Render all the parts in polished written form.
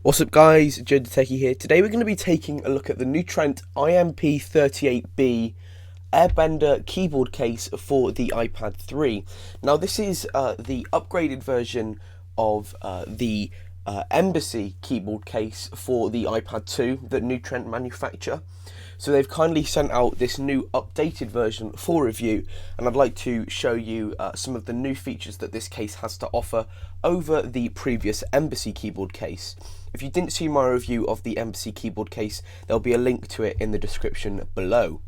What's up guys, Joe the Techie here. Today we're going to be taking a look at the new Trent IMP38B Airbender keyboard case for the iPad 3. Now this is the upgraded version of the Embassy keyboard case for the iPad 2 that new Trent manufacture. So they've kindly sent out this new updated version for review, and I'd like to show you some of the new features that this case has to offer over the previous Embassy keyboard case. If you didn't see my review of the Embassy keyboard case, there'll be a link to it in the description below.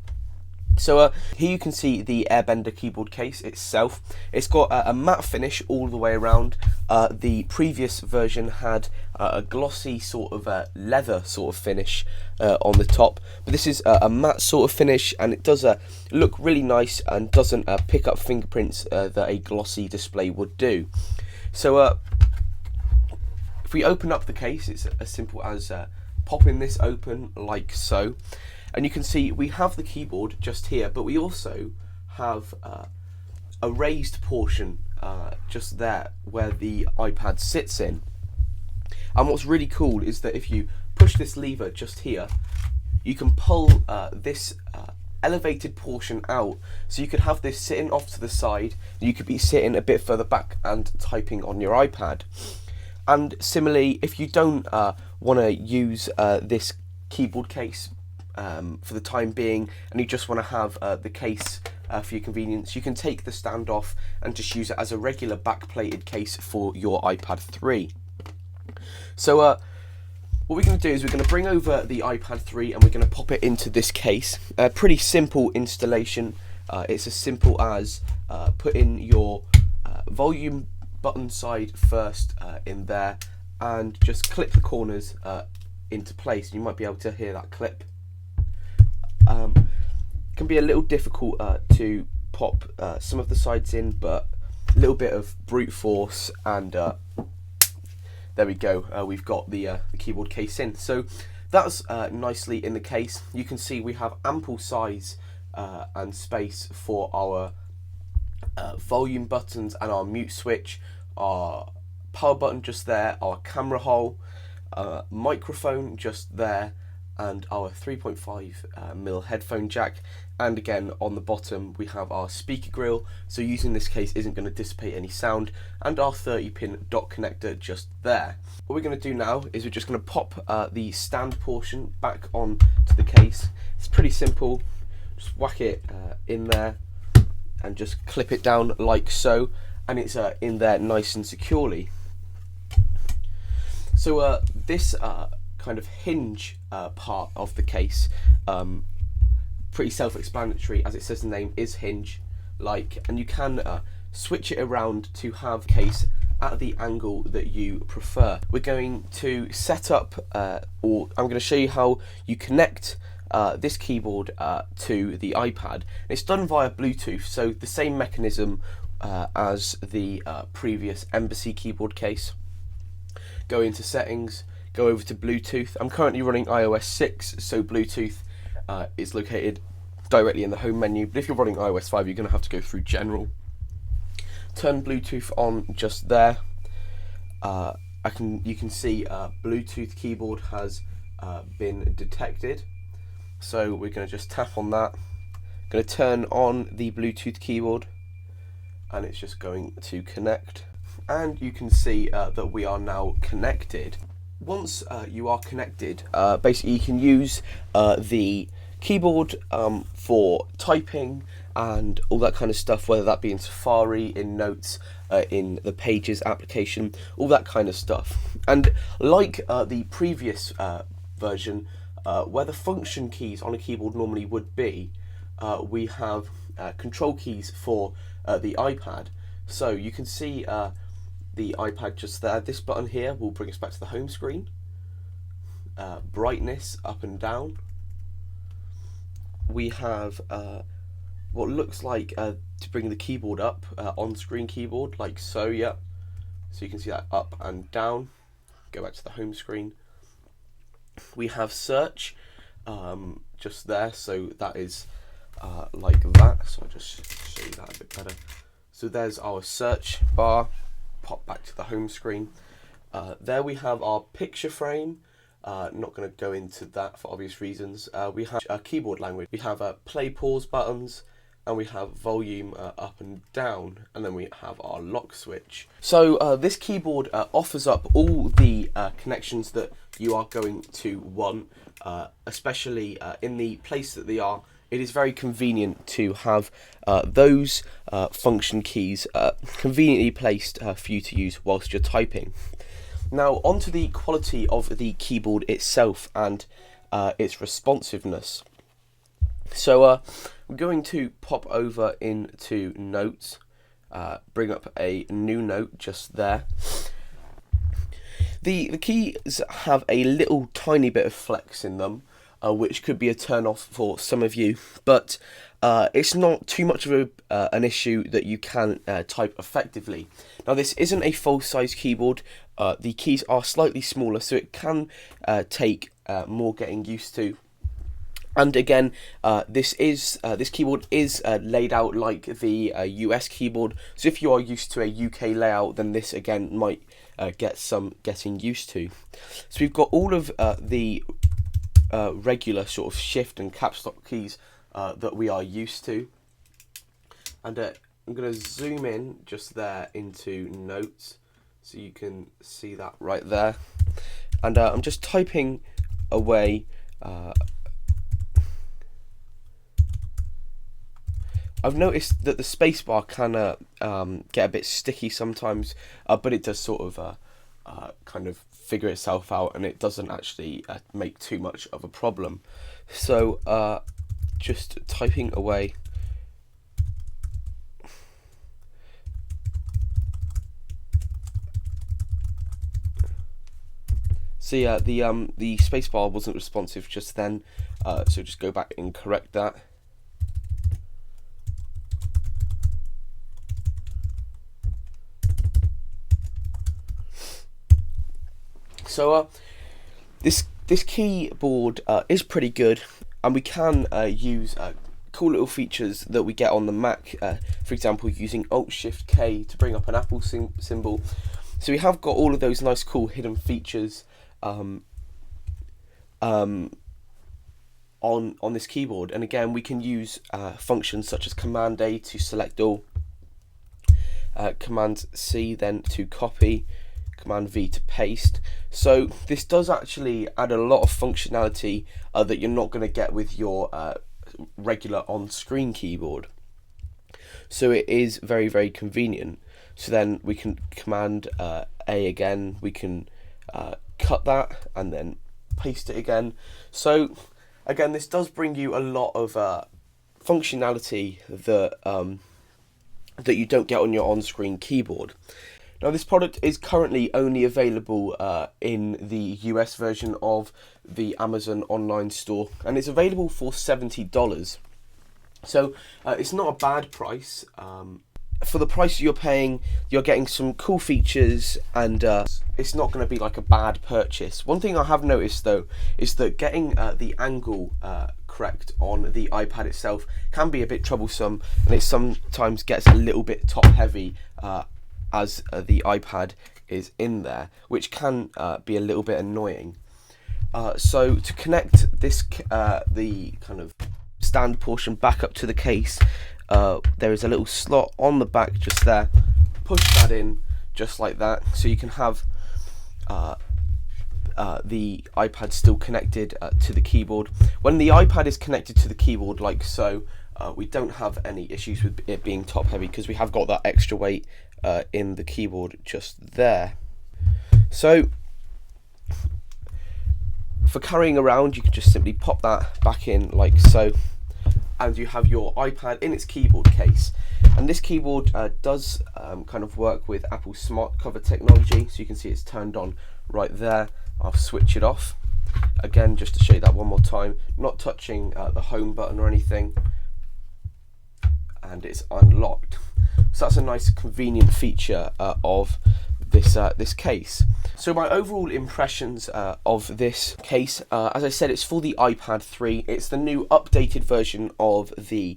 So here you can see the Airbender keyboard case itself. It's got a matte finish all the way around. The previous version had a glossy sort of leather sort of finish on the top, but this is a matte sort of finish, and it does look really nice and doesn't pick up fingerprints that a glossy display would do. So if we open up the case, it's as simple as popping this open like so. And you can see we have the keyboard just here, but we also have a raised portion just there where the iPad sits in. And what's really cool is that if you push this lever just here, you can pull this elevated portion out, so you could have this sitting off to the side, you could be sitting a bit further back and typing on your iPad. And similarly, if you don't want to use this keyboard case for the time being, and you just want to have the case for your convenience, you can take the stand off and just use it as a regular back-plated case for your iPad 3. So what we're going to do is we're going to bring over the iPad 3 and we're going to pop it into this case. Pretty simple installation. It's as simple as putting your volume button side first in there, and just clip the corners into place. You might be able to hear that clip. Can be a little difficult to pop some of the sides in, but a little bit of brute force, and there we go. We've got the keyboard case in. So that's nicely in the case. You can see we have ample size and space for our volume buttons and our mute switch, our power button just there, our camera hole, microphone just there, and our 3.5mm headphone jack. And again, on the bottom we have our speaker grill, so using this case isn't going to dissipate any sound, and our 30-pin dot connector just there. What we're going to do now is we're just going to pop the stand portion back on to the case. It's pretty simple. Just whack it in there and just clip it down like so, and it's in there nice and securely. So this kind of hinge part of the case, pretty self-explanatory, as it says in the name, is hinge like, and you can switch it around to have case at the angle that you prefer. We're going to set up, or I'm going to show you how you connect this keyboard to the iPad. It's done via Bluetooth, so the same mechanism as the previous Embassy keyboard case. Go into settings, go over to Bluetooth. I'm currently running iOS 6, so Bluetooth is located directly in the home menu, but if you're running iOS 5, you're going to have to go through general. Turn Bluetooth on just there. You can see Bluetooth keyboard has been detected, so we're going to just tap on that. Going to turn on the Bluetooth keyboard, and it's just going to connect, and you can see that we are now connected. Once you are connected, basically you can use the keyboard for typing and all that kind of stuff, whether that be in Safari, in Notes, in the Pages application, all that kind of stuff. And like the previous version, where the function keys on a keyboard normally would be, we have control keys for the iPad. So you can see the iPad just there. This button here will bring us back to the home screen. Brightness up and down. We have what looks like to bring the keyboard up, on-screen keyboard, like so, yeah. So you can see that up and down. Go back to the home screen. We have search just there, so that is like that. So I'll just show you that a bit better. So there's our search bar. Pop back to the home screen. There we have our picture frame. Not going to go into that for obvious reasons. We have a keyboard language. We have play pause buttons, and we have volume up and down, and then we have our lock switch. So this keyboard offers up all the connections that you are going to want, especially in the place that they are. It is very convenient to have those function keys conveniently placed for you to use whilst you're typing. Now onto the quality of the keyboard itself and its responsiveness. So I'm going to pop over into notes, bring up a new note just there. The keys have a little tiny bit of flex in them, which could be a turn off for some of you, but it's not too much of an issue that you can type effectively. Now this isn't a full-size keyboard. The keys are slightly smaller, so it can take more getting used to. And again, this keyboard is laid out like the US keyboard. So if you are used to a UK layout, then this again might get some getting used to. So we've got all of the regular sort of shift and caps lock keys that we are used to. And I'm going to zoom in just there into notes, so you can see that right there. And I'm just typing away. I've noticed that the spacebar can get a bit sticky sometimes, but it does sort of kind of figure itself out, and it doesn't actually make too much of a problem. So just typing away. So yeah, the spacebar wasn't responsive just then, so just go back and correct that. So this keyboard is pretty good, and we can use cool little features that we get on the Mac, for example using Alt-Shift-K to bring up an Apple symbol. So we have got all of those nice cool hidden features on this keyboard, and again we can use functions such as Command A to select all, Command C then to copy, Command V to paste. So this does actually add a lot of functionality that you're not going to get with your regular on-screen keyboard. So it is very, very convenient. So then we can Command A again, we can cut that and then paste it again. So again, this does bring you a lot of functionality that that you don't get on your on-screen keyboard. Now this product is currently only available in the US version of the Amazon online store, and it's available for $70. So it's not a bad price. For the price you're paying, you're getting some cool features, and it's not going to be like a bad purchase. One thing I have noticed though is that getting the angle correct on the iPad itself can be a bit troublesome, and it sometimes gets a little bit top heavy as the iPad is in there, which can be a little bit annoying. So to connect this the kind of stand portion back up to the case, there is a little slot on the back just there. Push that in just like that, so you can have the iPad still connected to the keyboard. When the iPad is connected to the keyboard like so, we don't have any issues with it being top heavy because we have got that extra weight in the keyboard just there. So for carrying around, you can just simply pop that back in like so, and you have your iPad in its keyboard case. And this keyboard does kind of work with Apple's smart cover technology, so you can see it's turned on right there. I'll switch it off again just to show you that one more time, not touching the home button or anything, and it's unlocked. So that's a nice convenient feature of this case. So my overall impressions of this case, as I said, it's for the iPad 3. It's the new updated version of the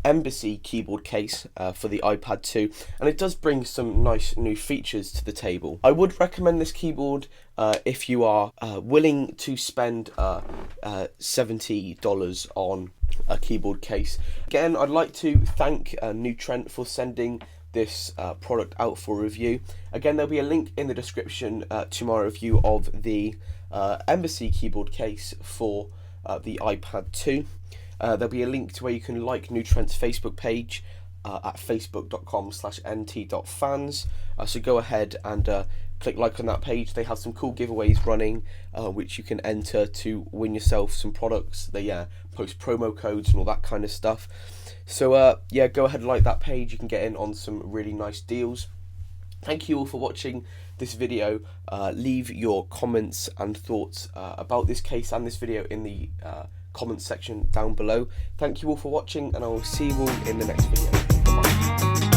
Embassy keyboard case for the iPad 2, and it does bring some nice new features to the table. I would recommend this keyboard if you are willing to spend $70 on a keyboard case. Again, I'd like to thank New Trent for sending this product out for review. Again, there'll be a link in the description to my review of the Embassy keyboard case for the iPad 2. There'll be a link to where you can like New Trent's Facebook page at facebook.com/nt.fans. So go ahead and click like on that page. They have some cool giveaways running, which you can enter to win yourself some products. They post promo codes and all that kind of stuff. So yeah, go ahead and like that page. You can get in on some really nice deals. Thank you all for watching this video. Leave your comments and thoughts about this case and this video in the comments section down below. Thank you all for watching, and I will see you all in the next video. Bye-bye.